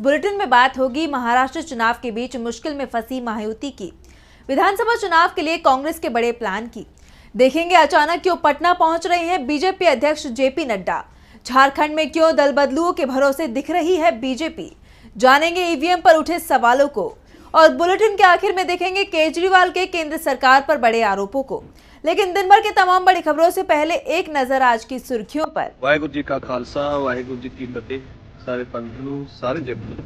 Bulletin में बात होगी महाराष्ट्र चुनाव के बीच मुश्किल में फंसी महायुति की, विधानसभा चुनाव के लिए कांग्रेस के बड़े प्लान की। देखेंगे अचानक क्यों पटना पहुंच रहे हैं बीजेपी अध्यक्ष जेपी नड्डा, झारखंड में क्यों दल बदलुओं के भरोसे दिख रही है बीजेपी, जानेंगे ईवीएम पर उठे सवालों को और बुलेटिन के आखिर में देखेंगे केजरीवाल के केंद्र सरकार पर बड़े आरोपों को। लेकिन दिन भर के तमाम बड़ी खबरों से पहले एक नजर आज की सुर्खियों पर। वाहेगुरु जी का खालसा वाहेगुरु जी की फतेह। सारे पंथ नूं सारे जग नूं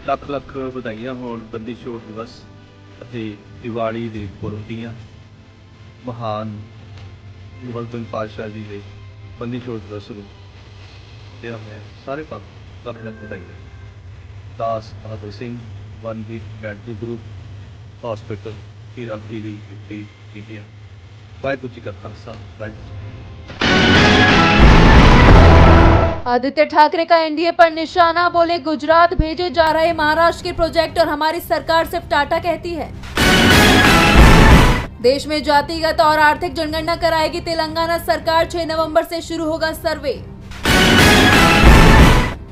ਲੱਖ ਲੱਖ ਵਧਾਈਆਂ ਹੋਣ ਬੰਦੀ ਛੋੜ ਦਿਵਸ ਅਤੇ ਦੀਵਾਲੀ ਦੇ ਪੁਰਬ ਦੀਆਂ। ਮਹਾਨ ਗੁਰੂ ਪਾਤਸ਼ਾਹ ਜੀ ਦੇ ਬੰਦੀ ਛੋੜ ਦਿਵਸ ਨੂੰ ਤੇ ਮੈਂ ਸਾਰੇ ਪੰਥ ਲੱਖ ਲੱਖ ਵਧਾਈਆਂ। ਦਾਸ ਬਹਾਦਰ ਸਿੰਘ ਵਨ ਵੀਰ ਮੈਡੀਕਲ ਗਰੁੱਪ ਹਸਪੀਟਲ ਹੀਰਾ ਪੀਰੀ ਇੰਡੀਆ। वाहेगुरु जी का खालसा आदित्य ठाकरे का एनडीए पर निशाना, बोले गुजरात भेजे जा रहे महाराष्ट्र के प्रोजेक्ट और हमारी सरकार सिर्फ टाटा कहती है। देश में जातिगत और आर्थिक जनगणना कराएगी तेलंगाना सरकार, 6 नवंबर से शुरू होगा सर्वे।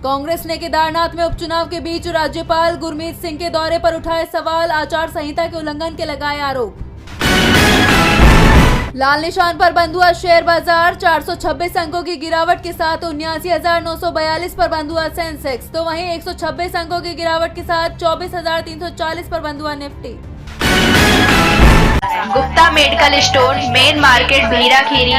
कांग्रेस ने केदारनाथ में उपचुनाव के बीच राज्यपाल गुरमीत सिंह के दौरे पर उठाए सवाल, आचार संहिता के उल्लंघन के लगाए आरोप। लाल निशान पर बंद हुआ शेयर बाजार, 426 अंकों की गिरावट के साथ 79,942 पर बंद हुआ सेंसेक्स, तो वहीं 126 अंकों की गिरावट के साथ 24,340 पर बंद हुआ Nifty. Gupta medical store main market Bhira Kheri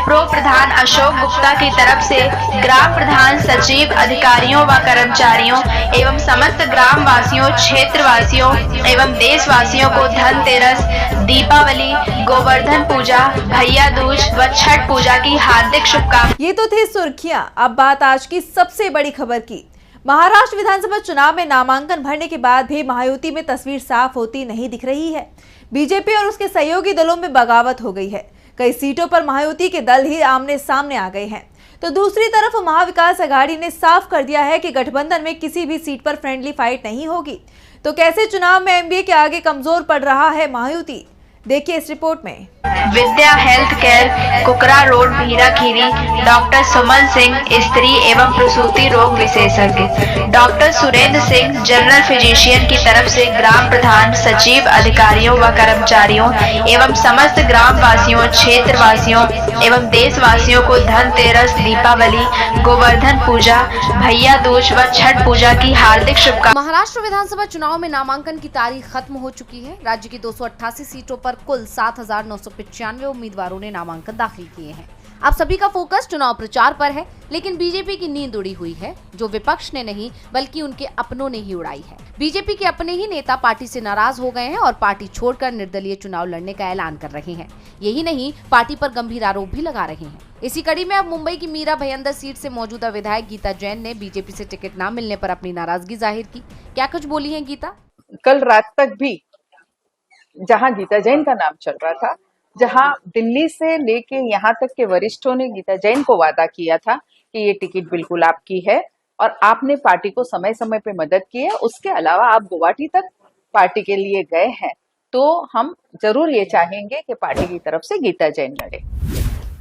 pro प्रधान अशोक गुप्ता की तरफ से ग्राम प्रधान सचिव अधिकारियों व कर्मचारियों एवं समस्त ग्राम वासियों क्षेत्र वासियों एवं देशवासियों को धनतेरस, दीपावली, गोवर्धन पूजा, भैया दूज व छठ पूजा की हार्दिक शुभकामनाएं। ये तो थी सुर्खियां। अब बात आज की सबसे बड़ी खबर की। महाराष्ट्र विधानसभा चुनाव में नामांकन भरने के बाद भी महायुति में तस्वीर साफ होती नहीं दिख रही है। बीजेपी और उसके सहयोगी दलों में बगावत हो गई है। कई सीटों पर महायुति के दल ही आमने सामने आ गए हैं, तो दूसरी तरफ महाविकास अघाड़ी ने साफ कर दिया है कि गठबंधन में किसी भी सीट पर फ्रेंडली फाइट नहीं होगी। तो कैसे चुनाव में एमबीए के आगे कमजोर पड़ रहा है महायुति, देखिए इस रिपोर्ट में। विद्या हेल्थ केयर कुकरा रोड भीरा खीरी डॉक्टर सुमन सिंह स्त्री एवं प्रसूति रोग विशेषज्ञ, doctor Surendra Singh general physician की तरफ से ग्राम प्रधान सचिव अधिकारियों व कर्मचारियों एवं समस्त ग्राम वासियों क्षेत्र वासियों एवं देशवासियों को धनतेरस, दीपावली, गोवर्धन पूजा, भैया दूज व छठ पूजा की हार्दिक शुभकामनाएं। महाराष्ट्र विधानसभा चुनाव में नामांकन की तारीख खत्म हो चुकी है। राज्य की 288 सीटों पर कुल 7,995 उम्मीदवारों ने नामांकन दाखिल किए हैं। अब सभी का फोकस चुनाव प्रचार पर है, लेकिन बीजेपी की नींद उड़ी हुई है, जो विपक्ष ने नहीं बल्कि उनके अपनों ने ही उड़ाई है। बीजेपी के अपने ही नेता पार्टी से नाराज हो गए हैं और पार्टी छोड़कर निर्दलीय चुनाव लड़ने का ऐलान कर रहे हैं। यही नहीं, पार्टी पर गंभीर आरोप भी लगा रहे हैं। इसी कड़ी में अब मुंबई की मीरा भयंदर सीट से मौजूदा विधायक गीता जैन ने बीजेपी से टिकट न मिलने पर अपनी नाराजगी जाहिर की। क्या कुछ बोली है गीता? कल रात तक भी जहां गीता जैन का नाम चल रहा था, जहां दिल्ली से लेके यहाँ तक के वरिष्ठों ने गीता जैन को वादा किया था कि ये टिकट बिल्कुल आपकी है और आपने पार्टी को समय समय पे मदद की है, उसके अलावा आप गुवाहाटी तक पार्टी के लिए गए हैं, तो हम जरूर ये चाहेंगे कि पार्टी की तरफ से गीता जैन लड़े।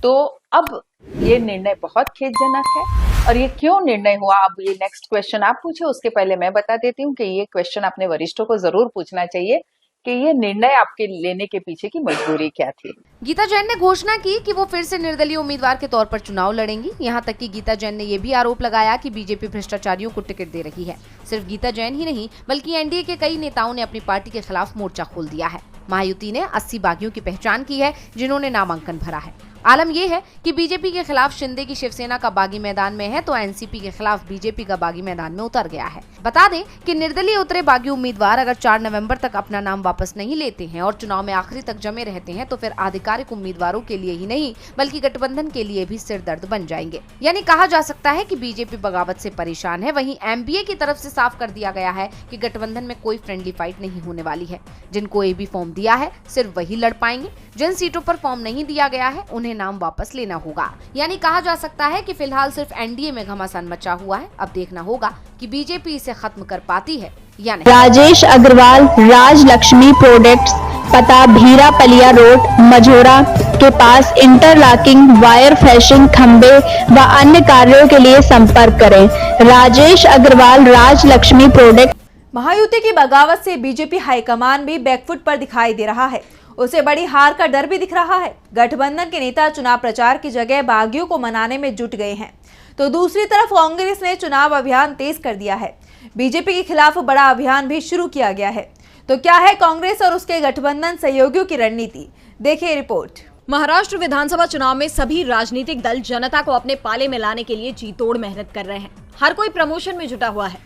तो अब ये निर्णय बहुत खेदजनक है। और ये क्यों निर्णय हुआ, अब ये नेक्स्ट क्वेश्चन आप पूछे, उसके पहले मैं बता देती हूँ कि ये क्वेश्चन अपने वरिष्ठों को जरूर पूछना चाहिए कि ये निर्णय आपके लेने के पीछे की मजबूरी क्या थी। गीता जैन ने घोषणा की कि वो फिर से निर्दलीय उम्मीदवार के तौर पर चुनाव लड़ेंगी। यहाँ तक कि गीता जैन ने ये भी आरोप लगाया कि बीजेपी भ्रष्टाचारियों को टिकट दे रही है। सिर्फ गीता जैन ही नहीं बल्कि एनडीए के कई नेताओं ने अपनी पार्टी के खिलाफ मोर्चा खोल दिया है। महायुति ने 80 बागियों की पहचान की है जिन्होंने नामांकन भरा है। आलम यह है कि बीजेपी के खिलाफ शिंदे की शिवसेना का बागी मैदान में है, तो एनसीपी के खिलाफ बीजेपी का बागी मैदान में उतर गया है। बता दें कि निर्दलीय उतरे बागी उम्मीदवार अगर 4 नवंबर तक अपना नाम वापस नहीं लेते हैं और चुनाव में आखिरी तक जमे रहते हैं, तो फिर आधिकारिक उम्मीदवारों के लिए ही नहीं बल्कि गठबंधन के लिए भी सिरदर्द बन जाएंगे। यानी कहा जा सकता है कि बीजेपी बगावत से परेशान है। वहीं एमबीए की तरफ से साफ कर दिया गया है कि गठबंधन में कोई फ्रेंडली फाइट नहीं होने वाली है। जिनको एबी फॉर्म दिया है सिर्फ वही लड़ पाएंगे, जिन सीटों पर फॉर्म नहीं दिया गया है उन्हें नाम वापस लेना होगा। यानी कहा जा सकता है कि फिलहाल सिर्फ एनडीए में घमासान मचा हुआ है। अब देखना होगा कि बीजेपी इसे खत्म कर पाती है या नहीं। राजेश अग्रवाल, राज लक्ष्मी प्रोडक्ट्स, पता भीरा पलिया रोड मझोरा के पास इंटरलॉकिंग, वायर फैशिंग, खंबे व अन्य कार्यों के लिए संपर्क करें। राजेश अग्रवाल, राज लक्ष्मी प्रोडक्ट। महायुति की बगावत से बीजेपी हाईकमान भी बैकफुट पर दिखाई दे रहा है। उसे बड़ी हार का डर भी दिख रहा है। गठबंधन के नेता चुनाव प्रचार की जगह बागियों को मनाने में जुट गए हैं, तो दूसरी तरफ कांग्रेस ने चुनाव अभियान तेज कर दिया है। बीजेपी के खिलाफ बड़ा अभियान भी शुरू किया गया है। तो क्या है कांग्रेस और उसके गठबंधन सहयोगियों की रणनीति? देखिए रिपोर्ट। महाराष्ट्र विधानसभा चुनाव में सभी राजनीतिक दल जनता को अपने पाले में लाने के लिए जी तोड़ मेहनत कर रहे हैं। हर कोई प्रमोशन में जुटा हुआ है।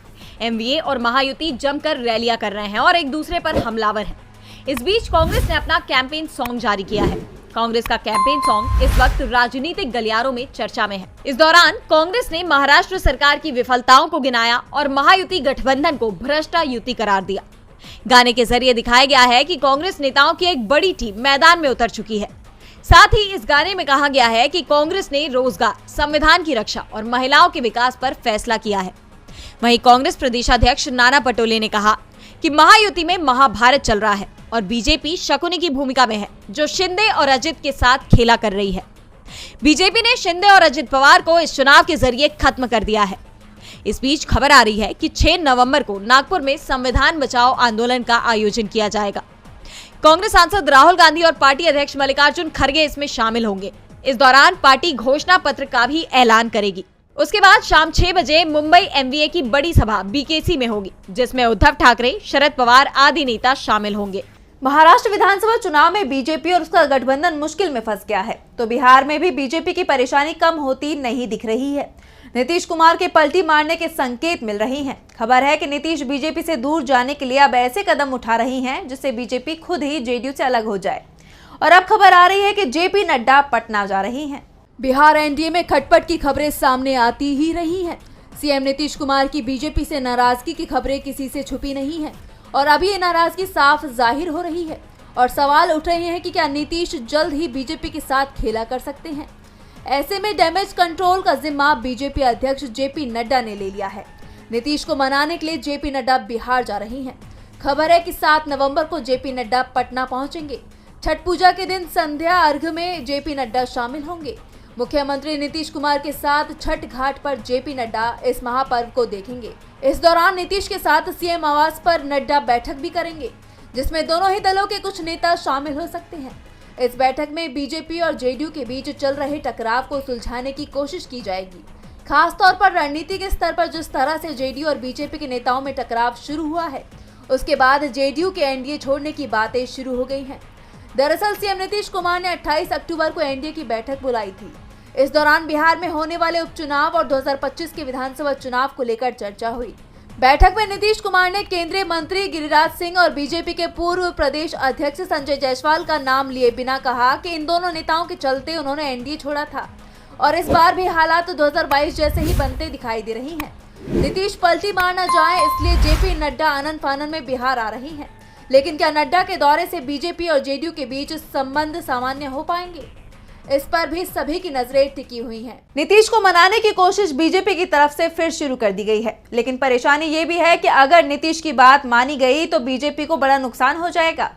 एमवीए और महायुति जमकर रैलियां कर रहे हैं और एक दूसरे पर हमलावर हैं। इस बीच कांग्रेस ने अपना कैंपेन सॉन्ग जारी किया है। कांग्रेस का कैंपेन सॉन्ग इस वक्त राजनीतिक गलियारों में चर्चा में है। इस दौरान कांग्रेस ने महाराष्ट्र सरकार की विफलताओं को गिनाया और महायुति गठबंधन को भ्रष्टा युति करार दिया। गाने के जरिए दिखाया गया है कि कांग्रेस नेताओं की एक बड़ी टीम मैदान में उतर चुकी है। साथ ही इस गाने में कहा गया है कि कांग्रेस ने रोजगार, संविधान की रक्षा और महिलाओं के विकास पर फैसला किया है। वहीं कांग्रेस प्रदेशाध्यक्ष नाना पटोले ने कहा कि महायुति में महाभारत चल रहा है और बीजेपी शकुनी की भूमिका में है, जो शिंदे और अजित के साथ खेला कर रही है। बीजेपी ने शिंदे और अजित पवार को इस चुनाव के जरिए खत्म कर दिया है। इस बीच खबर आ रही है कि 6 नवंबर को नागपुर में संविधान बचाओ आंदोलन का आयोजन किया जाएगा। कांग्रेस सांसद राहुल गांधी और पार्टी अध्यक्ष मल्लिकार्जुन खड़गे इसमें शामिल होंगे। इस दौरान पार्टी घोषणा पत्र का भी ऐलान करेगी। उसके बाद शाम 6 बजे मुंबई एमवीए की बड़ी सभा बीकेसी में होगी, जिसमें उद्धव ठाकरे, शरद पवार आदि नेता शामिल होंगे। महाराष्ट्र विधानसभा चुनाव में बीजेपी और उसका गठबंधन मुश्किल में फंस गया है, तो बिहार में भी बीजेपी की परेशानी कम होती नहीं दिख रही है। नीतीश कुमार के पलटी मारने के संकेत मिल रही हैं। खबर है कि नीतीश बीजेपी से दूर जाने के लिए अब ऐसे कदम उठा रही हैं जिससे बीजेपी खुद ही जेडीयू से अलग हो जाए। और अब खबर आ रही है कि जेपी नड्डा पटना जा रही हैं। बिहार एनडीए में खटपट की खबरें सामने आती ही रही हैं। सीएम नीतीश कुमार की बीजेपी से नाराजगी की खबरें किसी से छुपी नहीं है और अभी ये नाराजगी साफ जाहिर हो रही है और सवाल उठ रहे हैं कि क्या नीतीश जल्द ही बीजेपी के साथ खेला कर सकते हैं। ऐसे में डैमेज कंट्रोल का जिम्मा बीजेपी अध्यक्ष जेपी नड्डा ने ले लिया है। नीतीश को मनाने के लिए जेपी नड्डा बिहार जा रही हैं। खबर है कि 7 नवंबर को जेपी नड्डा पटना पहुंचेंगे। छठ पूजा के दिन संध्या अर्घ्य में जेपी नड्डा शामिल होंगे। मुख्यमंत्री नीतीश कुमार के साथ छठ घाट पर जेपी नड्डा इस महापर्व को देखेंगे। इस दौरान नीतीश के साथ सीएम आवास पर नड्डा बैठक भी करेंगे, जिसमें दोनों ही दलों के कुछ नेता शामिल हो सकते हैं। इस बैठक में बीजेपी और जेडीयू के बीच चल रहे टकराव को सुलझाने की कोशिश की जाएगी। खास तौर पर रणनीति के स्तर पर जिस तरह से जेडीयू और बीजेपी के नेताओं में टकराव शुरू हुआ है, उसके बाद जेडीयू के एनडीए छोड़ने की बातें शुरू हो गई हैं। दरअसल सीएम नीतीश कुमार ने 28 अक्टूबर को एनडीए की बैठक बुलाई थी। इस दौरान बिहार में होने वाले उपचुनाव और 2025 के विधानसभा चुनाव को लेकर चर्चा हुई। बैठक में नीतीश कुमार ने केंद्रीय मंत्री गिरिराज सिंह और बीजेपी के पूर्व प्रदेश अध्यक्ष संजय जायसवाल का नाम लिए बिना कहा कि इन दोनों नेताओं के चलते उन्होंने एनडीए छोड़ा था और इस बार भी हालात 2022 जैसे ही बनते दिखाई दे रही हैं। नीतीश पलटी मार न जाए, इसलिए जेपी नड्डा आनन फानन में बिहार आ रही हैं। लेकिन क्या नड्डा के दौरे से बीजेपी और जेडीयू के बीच संबंध सामान्य हो पाएंगे? इस पर भी सभी की नजरें टिकी हुई हैं। नीतीश को मनाने की कोशिश बीजेपी की तरफ से फिर शुरू कर दी गई है, लेकिन परेशानी ये भी है कि अगर नीतीश की बात मानी गई तो बीजेपी को बड़ा नुकसान हो जाएगा।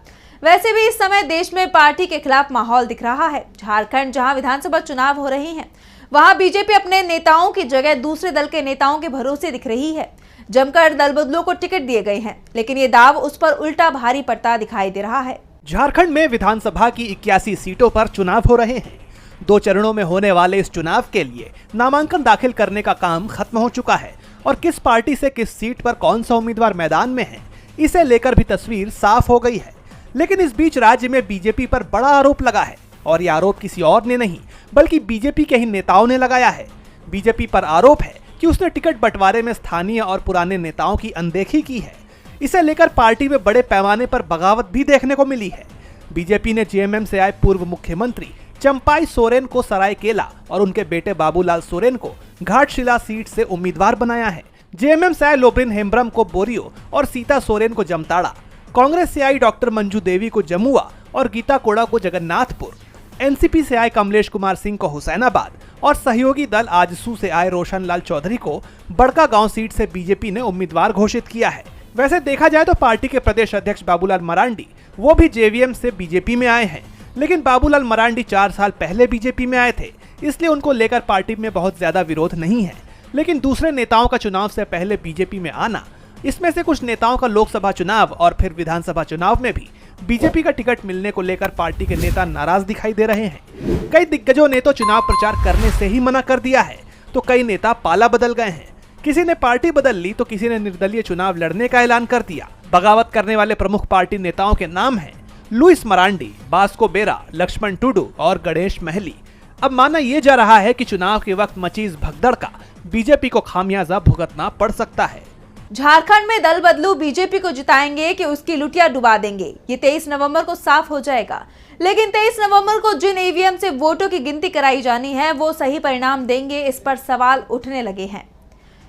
वैसे भी इस समय देश में पार्टी के खिलाफ माहौल दिख रहा है। झारखंड, जहां विधानसभा चुनाव हो रही हैं, वहां बीजेपी अपने नेताओं की जगह दूसरे दल के नेताओं के भरोसे दिख रही है। जमकर दल बदलों को टिकट दिए गए हैं, लेकिन ये दाव उस पर उल्टा भारी पड़ता दिखाई दे रहा है। झारखंड में विधानसभा की 81 सीटों पर चुनाव हो रहे हैं। 2 चरणों में होने वाले इस चुनाव के लिए नामांकन दाखिल करने का काम खत्म हो चुका है और किस पार्टी से किस सीट पर कौन सा उम्मीदवार मैदान में है, इसे लेकर भी तस्वीर साफ हो गई है। लेकिन इस बीच राज्य में बीजेपी पर बड़ा आरोप लगा है और ये आरोप किसी और ने नहीं बल्कि बीजेपी के ही नेताओं ने लगाया है। बीजेपी पर आरोप है कि उसने टिकट बंटवारे में स्थानीय और पुराने नेताओं की अनदेखी की है। इसे लेकर पार्टी में बड़े पैमाने पर बगावत भी देखने को मिली है। बीजेपी ने जेएमएम से आए पूर्व मुख्यमंत्री चंपाई सोरेन को सरायकेला और उनके बेटे बाबूलाल सोरेन को घाटशिला सीट से उम्मीदवार बनाया है। जेएमएम से आए लोब्रिन हेम्ब्रम को बोरियो और सीता सोरेन को जमताड़ा, कांग्रेस से आई डॉक्टर मंजू देवी को जमुआ और गीता कोड़ा को जगन्नाथपुर, एनसीपी से आए कमलेश कुमार सिंह को हुसैनाबाद और सहयोगी दल आजसू से आए रोशन लाल चौधरी को बड़का गांव सीट से बीजेपी ने उम्मीदवार घोषित किया है। वैसे देखा जाए तो पार्टी के प्रदेश अध्यक्ष बाबूलाल मरांडी वो भी जेवीएम से बीजेपी में आए हैं, लेकिन बाबूलाल मरांडी 4 साल पहले बीजेपी में आए थे, इसलिए उनको लेकर पार्टी में बहुत ज्यादा विरोध नहीं है। लेकिन दूसरे नेताओं का चुनाव से पहले बीजेपी में आना, इसमें से कुछ नेताओं का लोकसभा चुनाव और फिर विधानसभा चुनाव में भी बीजेपी का टिकट मिलने को लेकर पार्टी के नेता नाराज दिखाई दे रहे हैं। कई दिग्गजों ने तो चुनाव प्रचार करने से ही मना कर दिया है, तो कई नेता पाला बदल गए हैं। किसी ने पार्टी बदल ली तो किसी ने निर्दलीय चुनाव लड़ने का ऐलान कर दिया। बगावत करने वाले प्रमुख पार्टी नेताओं के नाम हैं लुइस मरांडी, बास्को बेरा, लक्ष्मण टुडू और गणेश महली। अब माना यह जा रहा है कि चुनाव के वक्त मची इस भगदड़ का बीजेपी को खामियाजा भुगतना पड़ सकता है। झारखंड में दल बदलू बीजेपी को जिताएंगे कि उसकी लुटिया डुबा देंगे, ये 23 नवंबर को साफ हो जाएगा। लेकिन 23 नवंबर को जिन ईवीएम से वोटों की गिनती कराई जानी है वो सही परिणाम देंगे, इस पर सवाल उठने लगे हैं।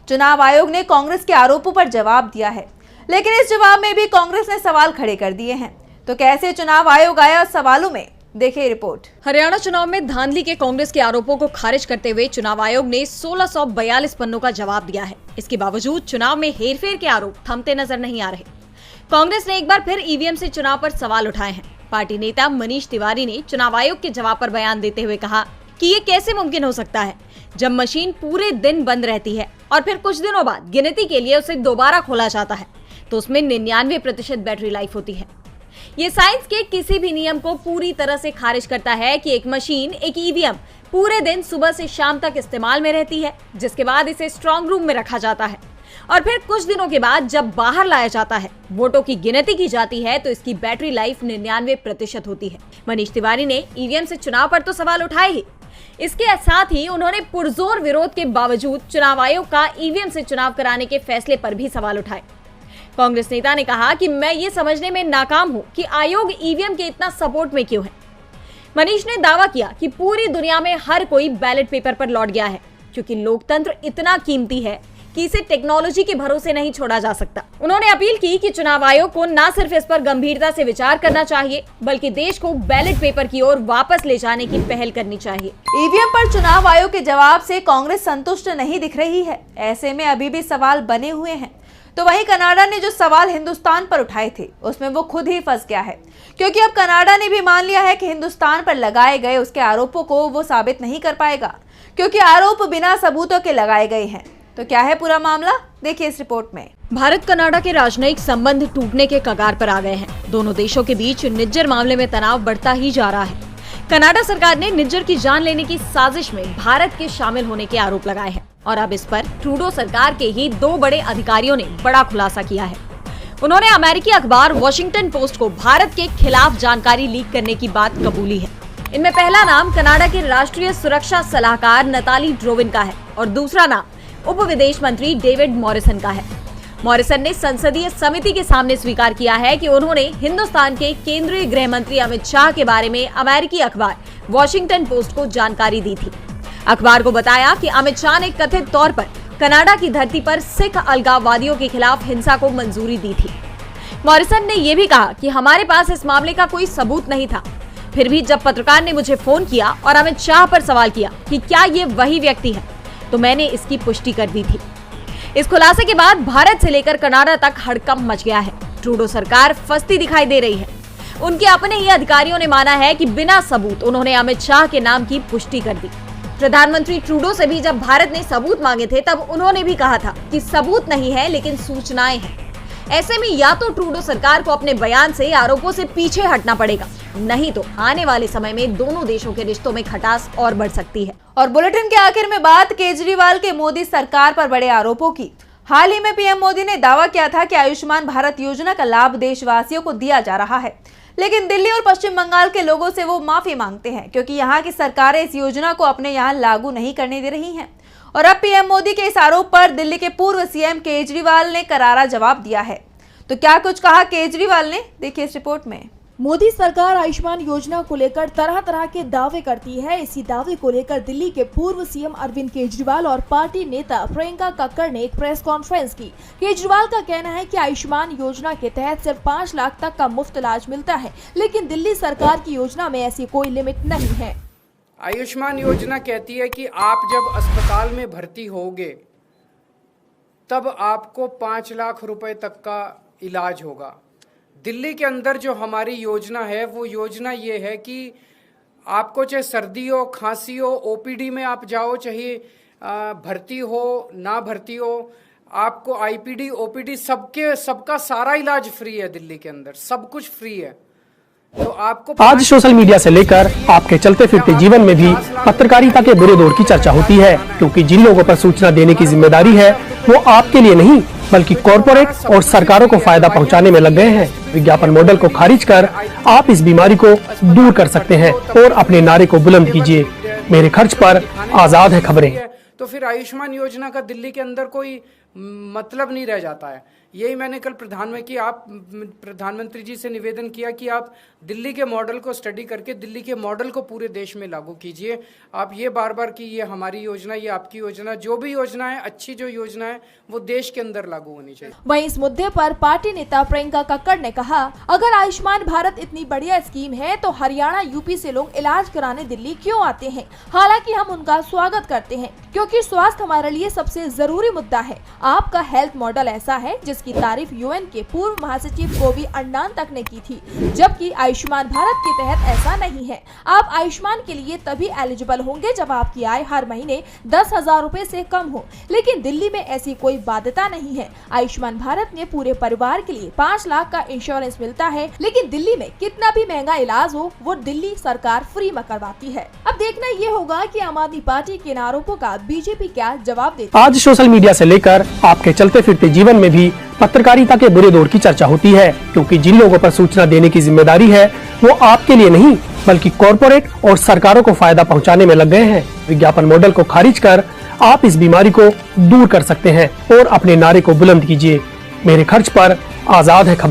चुनाव आयोग ने कांग्रेस के आरोपों पर जवाब दिया है, लेकिन इस जवाब में भी कांग्रेस ने सवाल खड़े कर दिए हैं। तो कैसे चुनाव आयोग आया सवालों में, देखिए रिपोर्ट। हरियाणा चुनाव में धांधली के कांग्रेस के आरोपों को खारिज करते हुए चुनाव आयोग ने 1642 पन्नों का जवाब दिया है। इसके बावजूद चुनाव में हेरफेर के आरोप थमते नजर नहीं आ रहे। कांग्रेस ने एक बार फिर ईवीएम से चुनाव पर सवाल उठाए हैं। पार्टी नेता मनीष तिवारी ने चुनाव आयोग के जवाब पर बयान देते हुए कहा कि ये कैसे मुमकिन हो सकता है जब मशीन पूरे दिन बंद रहती है और फिर कुछ दिनों बाद गिनती के लिए उसे दोबारा खोला जाता है तो उसमें 99% बैटरी लाइफ होती है। ये साइंस के किसी भी नियम को पूरी तरह से खारिज करता है कि एक मशीन, एक ईवीएम पूरे दिन सुबह से शाम तक इस्तेमाल में रहती है, जिसके बाद इसे स्ट्रांग रूम में रखा जाता है और फिर कुछ दिनों के बाद जब बाहर लाया जाता है, वोटों की गिनती की जाती है तो इसकी बैटरी लाइफ 99% होती है। मनीष तिवारी ने ईवीएम से चुनाव पर तो सवाल उठाए ही, इसके साथ ही उन्होंने पुरजोर विरोध के बावजूद चुनाव आयोग का ईवीएम से चुनाव कराने के फैसले पर भी सवाल उठाए। कांग्रेस नेता ने कहा कि मैं ये समझने में नाकाम हूं कि आयोग ईवीएम के इतना सपोर्ट में क्यों है। मनीष ने दावा किया कि पूरी दुनिया में हर कोई बैलेट पेपर पर लौट गया है, क्योंकि लोकतंत्र इतना कीमती है कि इसे टेक्नोलॉजी के भरोसे नहीं छोड़ा जा सकता। उन्होंने अपील की कि चुनाव आयोग को न सिर्फ इस पर गंभीरता से विचार करना चाहिए, बल्कि देश को बैलेट पेपर की ओर वापस ले जाने की पहल करनी चाहिए। ईवीएम पर चुनाव आयोग के जवाब से कांग्रेस संतुष्ट नहीं दिख रही है। ऐसे में अभी भी सवाल बने हुए हैं। तो वहीं कनाडा ने जो सवाल हिंदुस्तान पर उठाए थे उसमें वो खुद ही फंस गया है, क्योंकि अब कनाडा ने भी मान लिया है कि हिंदुस्तान पर लगाए गए उसके आरोपों को वो साबित नहीं कर पाएगा, क्योंकि आरोप बिना सबूतों के लगाए गए हैं। तो क्या है पूरा मामला, देखिए इस रिपोर्ट में। भारत कनाडा के राजनयिक संबंध टूटने के कगार पर आ गए हैं। दोनों देशों के बीच निज्जर मामले में तनाव बढ़ता ही जा रहा है। कनाडा सरकार ने निज्जर की जान लेने की साजिश में भारत के शामिल होने के आरोप लगाए हैं और अब इस पर ट्रूडो सरकार के ही 2 बड़े अधिकारियों ने बड़ा खुलासा किया है। उन्होंने अमेरिकी अखबार वॉशिंगटन पोस्ट को भारत के खिलाफ जानकारी लीक करने की बात कबूली है। इनमें पहला नाम कनाडा के राष्ट्रीय सुरक्षा सलाहकार नताली ड्रोविन का है और दूसरा नाम उप विदेश मंत्री डेविड मॉरिसन का है। मॉरिसन ने संसदीय समिति के सामने स्वीकार किया है कि उन्होंने हिंदुस्तान के केंद्रीय गृह मंत्री अमित शाह के बारे में अमेरिकी अखबार वॉशिंगटन पोस्ट को जानकारी दी थी। अखबार को बताया कि अमित शाह ने कथित तौर पर कनाडा की धरती पर सिख अलगाववादियों के खिलाफ हिंसा को मंजूरी दी थी। मॉरिसन ने यह भी कहा कि हमारे पास इस मामले का कोई सबूत नहीं था, फिर भी जब पत्रकार ने मुझे फोन किया और अमित शाह पर सवाल किया कि क्या ये वही व्यक्ति है, तो मैंने इसकी पुष्टि कर दी थी। इस खुलासे के बाद भारत से लेकर कनाडा तक हड़कंप मच गया है। ट्रूडो सरकार फंसती दिखाई दे रही है। उनके अपने ही अधिकारियों ने माना है कि बिना सबूत उन्होंने अमित शाह के नाम की पुष्टि कर दी। प्रधानमंत्री ट्रूडो से भी जब भारत ने सबूत मांगे थे तब उन्होंने भी कहा था कि सबूत नहीं है लेकिन सूचनाएं हैं। ऐसे में या तो ट्रूडो सरकार को अपने बयान से आरोपों से पीछे हटना पड़ेगा, नहीं तो आने वाले समय में दोनों देशों के रिश्तों में खटास और बढ़ सकती है। और बुलेटिन के आखिर में बात केजरीवाल के मोदी सरकार पर बड़े आरोपों की। हाल ही में पीएम मोदी ने दावा किया था कि आयुष्मान भारत योजना का लाभ देशवासियों को दिया जा रहा है, लेकिन दिल्ली और पश्चिम बंगाल के लोगों से वो माफी मांगते हैं क्योंकि यहाँ की सरकारें इस योजना को अपने यहाँ लागू नहीं करने दे रही हैं। और अब पीएम मोदी के इस आरोप पर दिल्ली के पूर्व सीएम केजरीवाल ने करारा जवाब दिया है। तो क्या कुछ कहा केजरीवाल ने, देखिए इस रिपोर्ट में। मोदी सरकार आयुष्मान योजना को लेकर तरह तरह के दावे करती है। इसी दावे को लेकर दिल्ली के पूर्व सीएम अरविंद केजरीवाल और पार्टी नेता प्रियंका कक्कड़ ने एक प्रेस कॉन्फ्रेंस की। केजरीवाल का कहना है कि आयुष्मान योजना के तहत सिर्फ 5 लाख तक का मुफ्त इलाज मिलता है, लेकिन दिल्ली सरकार की योजना में ऐसी कोई लिमिट नहीं है। आयुष्मान योजना कहती है कि आप जब अस्पताल में भर्ती होगे तब आपको 5 लाख रुपए तक का इलाज होगा। दिल्ली के अंदर जो हमारी योजना है वो योजना ये है कि आपको चाहे सर्दी हो, खांसी हो, ओपीडी में आप जाओ, चाहे भर्ती हो ना भर्ती हो, आपको आईपीडी ओपीडी सबका सारा इलाज फ्री है। दिल्ली के अंदर सब कुछ फ्री है। तो आपको आज सोशल मीडिया से लेकर आपके चलते फिरते जीवन में भी पत्रकारिता के बुरे दौर की चर्चा होती है, क्योंकि जिन लोगों पर सूचना देने की जिम्मेदारी है वो आपके लिए नहीं बल्कि कॉरपोरेट और सरकारों को फायदा पहुंचाने में लग गए हैं। विज्ञापन मॉडल को खारिज कर आप इस बीमारी को दूर कर सकते हैं और अपने नारे को बुलंद कीजिए। मेरे खर्च पर आजाद है खबरें। तो फिर आयुष्मान योजना का दिल्ली के अंदर कोई मतलब नहीं रह जाता है। यही मैंने कल प्रधानमंत्री जी से निवेदन किया कि आप दिल्ली के मॉडल को स्टडी करके दिल्ली के मॉडल को पूरे देश में लागू कीजिए। आप ये बार बार कि ये हमारी योजना, ये आपकी योजना, जो भी योजना है, अच्छी जो योजना है वो देश के अंदर लागू होनी चाहिए। वहीं इस मुद्दे पर पार्टी नेता प्रियंका कक्कड़ ने कहा, अगर आयुष्मान भारत इतनी बढ़िया स्कीम है तो हरियाणा यूपी से लोग इलाज कराने दिल्ली क्यों आते हैं? हालांकि हम उनका स्वागत करते हैं क्योंकि स्वास्थ्य हमारे लिए सबसे जरूरी मुद्दा है। आपका हेल्थ मॉडल ऐसा है जिसकी तारीफ यूएन के पूर्व महासचिव कोफी अन्नान तक ने की थी, जबकि आयुष्मान भारत के तहत ऐसा नहीं है। आप आयुष्मान के लिए तभी एलिजिबल होंगे जब आपकी आय हर महीने 10,000 रुपए से कम हो, लेकिन दिल्ली में ऐसी कोई बाध्यता नहीं है। आयुष्मान भारत में पूरे परिवार के लिए 5 लाख का इंश्योरेंस मिलता है, लेकिन दिल्ली में कितना भी महंगा इलाज हो वो दिल्ली सरकार फ्री में करवाती है। अब देखना ये होगा कि आम आदमी पार्टी के आरोपों का बीजेपी क्या जवाब देती है। आज सोशल मीडिया से लेकर आपके चलते फिरते जीवन में भी पत्रकारिता के बुरे दौर की चर्चा होती है, क्योंकि जिन लोगों पर सूचना देने की जिम्मेदारी है वो आपके लिए नहीं बल्कि कॉरपोरेट और सरकारों को फायदा पहुंचाने में लग गए हैं। विज्ञापन मॉडल को खारिज कर आप इस बीमारी को दूर कर सकते हैं और अपने नारे को बुलंद कीजिए। मेरे खर्च पर आजाद है खबरें।